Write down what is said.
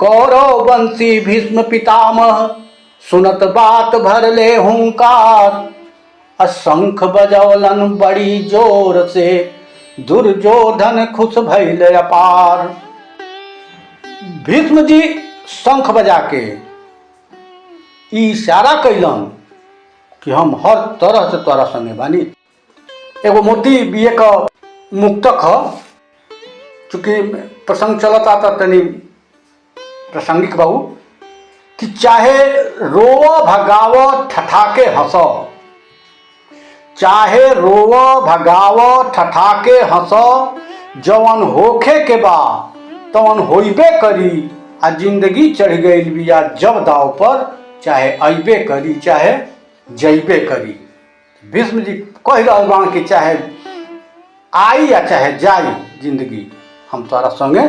कौरव वंशी भीष्म पितामह सुनत बात भरले हुंकार। शंख बजौलन बड़ी जोर से दुर्योधन खुश भइल अपार। भीष्म जी शंख बजा के इशारा कैलन कि हम हर तरह से तोरा संगे बानी। एगो मोती बीए का मुक्तक ह, चूँकि प्रसंग चलता था तनी प्रासंगिक बाबू कि चाहे रोव भगाव ठठाके हंस, चाहे रोव भगाव ठठाके हंस, जवन होखे के बा तवन होइबे करी। आ जिंदगी चढ़ गई बिया जब दाव पर, चाहे अइबे करी चाहे जइबे करी। भीष्म जी कह रहल बाण कि चाहे आई या चाहे जाई जिंदगी, हम तोरा संगे